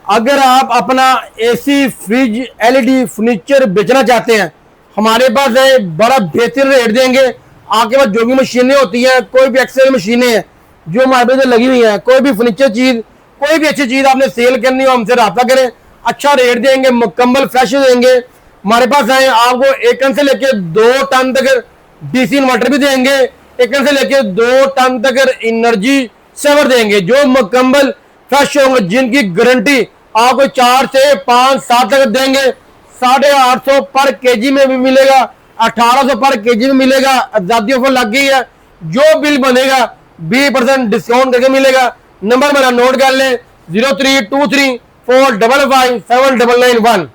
अगर आप अपना एसी, फ्रिज, एलईडी फर्नीचर बेचना चाहते हैं, हमारे पास है, बड़ा बेहतर रेट देंगे। आपके पास जो भी मशीनें होती हैं, कोई भी एक्सेल मशीनें हैं जो हमारे पास लगी हुई हैं, कोई भी फर्नीचर चीज, कोई भी अच्छी चीज आपने सेल करनी हो, हमसे रब्ता करें, अच्छा रेट देंगे, मुकम्मल फ्रेश देंगे। हमारे पास है, आपको 1 टन से लेके 2 टन तक डीसी इन्वर्टर भी देंगे, 1 टन से लेके 2 टन तक एनर्जी सेवर देंगे, जो मुकम्मल फ्रेश होंगे, जिनकी गारंटी आपको 4 से 5 साल तक देंगे। 850 पर केजी में भी मिलेगा, 1800 पर केजी में मिलेगा। आजादी ऑफर लग गई है, जो बिल बनेगा 20% डिस्काउंट करके मिलेगा। नंबर मेरा नोट कर लें 032345579991।